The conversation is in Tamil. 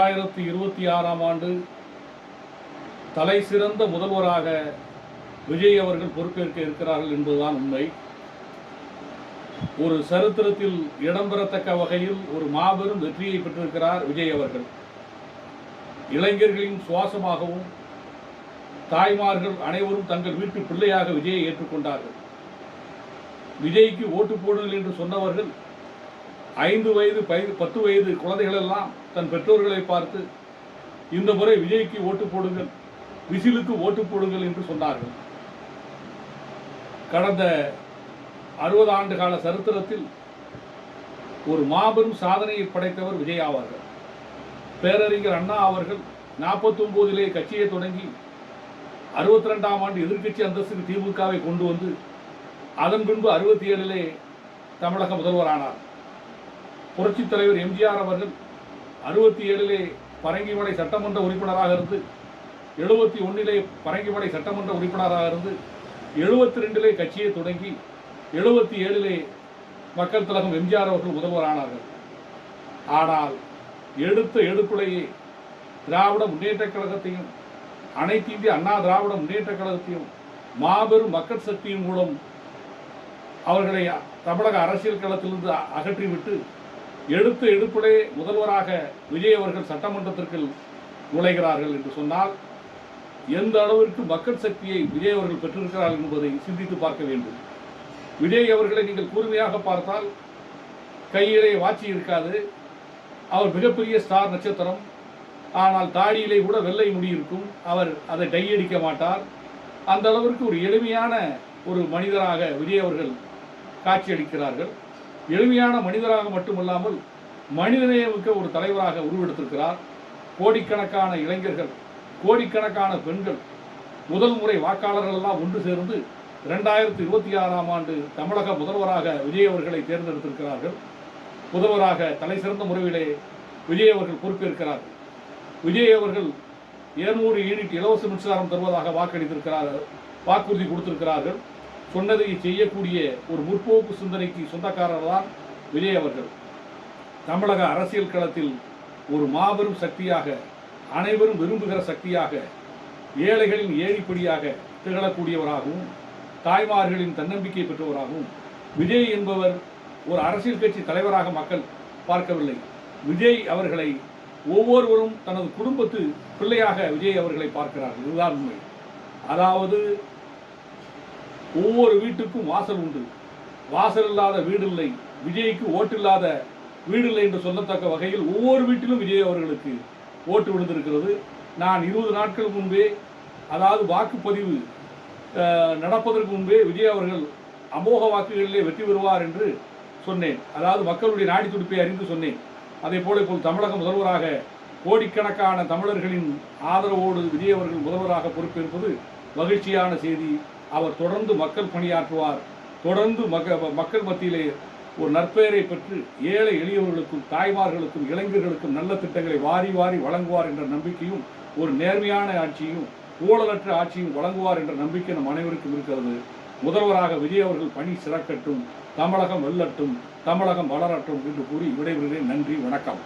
2026ஆம் ஆண்டு தலைசிறந்த முதல்வராக விஜய் அவர்கள் பொறுப்பேற்க இருக்கிறார்கள் என்பதுதான் உண்மை. ஒரு சரித்திரத்தில் இடம்பெறத்தக்க வகையில் ஒரு மாபெரும் வெற்றியை பெற்றிருக்கிறார் விஜய் அவர்கள். இளைஞர்களின் சுவாசமாகவும் தாய்மார்கள் அனைவரும் தங்கள் வீட்டு பிள்ளையாக விஜயை ஏற்றுக்கொண்டார்கள். விஜய்க்கு ஓட்டு போடுங்கள் என்று சொன்னவர்கள் 5 வயது 10 வயது குழந்தைகள் எல்லாம் தன் பெற்றோர்களை பார்த்து இந்த முறை விஜய்க்கு ஓட்டு போடுங்கள், விசிலுக்கு ஓட்டு போடுங்கள் என்று சொன்னார்கள். கடந்த 60 ஆண்டு கால சரித்திரத்தில் ஒரு மாபெரும் சாதனையை படைத்தவர் விஜய் ஆவார்கள். பேரறிஞர் அண்ணா அவர்கள் 49 கட்சியை தொடங்கி 62ஆம் ஆண்டு எதிர்க்கட்சி அந்தஸ்துக்கு திமுகவை கொண்டு வந்து அதன் பின்பு 67 தமிழக முதல்வரானார். புரட்சித் தலைவர் எம்ஜிஆர் அவர்கள் 67 பரங்கிமலை சட்டமன்ற உறுப்பினராக இருந்து 71 பரங்கிமலை சட்டமன்ற உறுப்பினராக இருந்து 72 கட்சியை தொடங்கி 77 மக்கள் திலகம் எம்ஜிஆர் அவர்கள் முதல்வரானார்கள். ஆனால் எடுத்த எடுப்பிலேயே திராவிட முன்னேற்ற கழகத்தையும் அனைத்து இந்திய அண்ணா திராவிட முன்னேற்ற கழகத்தையும் மாபெரும் மக்கள் சக்தியின் மூலம் அவர்களை தமிழக அரசியல் களத்திலிருந்து அகற்றிவிட்டு எடுத்த எடுப்பிலே முதல்வராக விஜய் அவர்கள் சட்டமன்றத்திற்கு நுழைகிறார்கள் என்று சொன்னால் எந்த அளவிற்கு மக்கள் சக்தியை விஜய் அவர்கள் பெற்றிருக்கிறார்கள் என்பதை சிந்தித்து பார்க்க வேண்டும். விஜய் அவர்களை நீங்கள் கூர்மையாக பார்த்தால் கையிலே வாட்சி இருக்காது. அவர் மிகப்பெரிய ஸ்டார் நட்சத்திரம். ஆனால் தாடியிலே கூட வெள்ளை முடி இருக்கும். அவர் அதை டை அடிக்க மாட்டார். அந்த அளவிற்கு ஒரு எளிமையான ஒரு மனிதராக விஜய் அவர்கள் காட்சியளிக்கிறார்கள். எளிமையான மனிதராக மட்டுமல்லாமல் மனிதநேயமிக்க ஒரு தலைவராக உருவெடுத்திருக்கிறார். கோடிக்கணக்கான இளைஞர்கள், கோடிக்கணக்கான பெண்கள், முதல் முறை வாக்காளர்கள் எல்லாம் ஒன்று சேர்ந்து 2026ஆம் ஆண்டு தமிழக முதல்வராக விஜய் அவர்களை தேர்ந்தெடுத்திருக்கிறார்கள். முதல்வராக தலைசிறந்த முறையிலே விஜய் அவர்கள் பொறுப்பேற்கிறார்கள். விஜய் அவர்கள் 200 யூனிட் இலவச மின்சாரம் தருவதாக வாக்குறுதி கொடுத்திருக்கிறார்கள். சொன்னதை செய்யக்கூடிய ஒரு முற்போக்கு சிந்தனைக்கு சொந்தக்காரர் தான் விஜய் அவர்கள். தமிழக அரசியல் களத்தில் ஒரு மாபெரும் சக்தியாக, அனைவரும் விரும்புகிற சக்தியாக, ஏழைகளின் ஏணிப்படியாக திகழக்கூடியவராகவும் தாய்மார்களின் தன்னம்பிக்கை பெற்றவராகவும் விஜய் என்பவர் ஒரு அரசியல் கட்சி தலைவராக மக்கள் பார்க்கவில்லை. விஜய் அவர்களை ஒவ்வொருவரும் தனது குடும்பத்து பிள்ளையாக விஜய் அவர்களை பார்க்கிறார்கள். இதுதான் உண்மை. அதாவது ஒவ்வொரு வீட்டுக்கும் வாசல் உண்டு. வாசல் இல்லாத வீடு இல்லை, விஜய்க்கு ஓட்டு இல்லாத வீடு இல்லை என்று சொல்லத்தக்க வகையில் ஒவ்வொரு வீட்டிலும் விஜய் அவர்களுக்கு ஓட்டு விழுந்திருக்கிறது. நான் 20 நாட்கள் முன்பே, அதாவது வாக்குப்பதிவு நடப்பதற்கு முன்பே விஜய் அவர்கள் அமோக வாக்குகளிலே வெற்றி பெறுவார் என்று சொன்னேன். அதாவது மக்களுடைய நாடி துடிப்பை அறிந்து சொன்னேன். அதே போல இப்போது தமிழக முதல்வராக கோடிக்கணக்கான தமிழர்களின் ஆதரவோடு விஜய் அவர்கள் முதல்வராக பொறுப்பேற்பது மகிழ்ச்சியான செய்தி. அவர் தொடர்ந்து மக்கள் பணியாற்றுவார். தொடர்ந்து மக்கள் மத்தியிலே ஒரு நற்பெயரை பெற்று ஏழை எளியவர்களுக்கும் தாய்மார்களுக்கும் இளைஞர்களுக்கும் நல்ல திட்டங்களை வாரி வாரி வழங்குவார் என்ற நம்பிக்கையும், ஒரு நேர்மையான ஆட்சியும் ஊழலற்ற ஆட்சியும் வழங்குவார் என்ற நம்பிக்கை நம் அனைவருக்கும் இருக்கிறது. முதல்வராக விஜய் அவர்கள் பணி சிறக்கட்டும், தமிழகம் வெல்லட்டும், தமிழகம் வளரட்டும் என்று கூறி விடைபெறுகிறேன். நன்றி, வணக்கம்.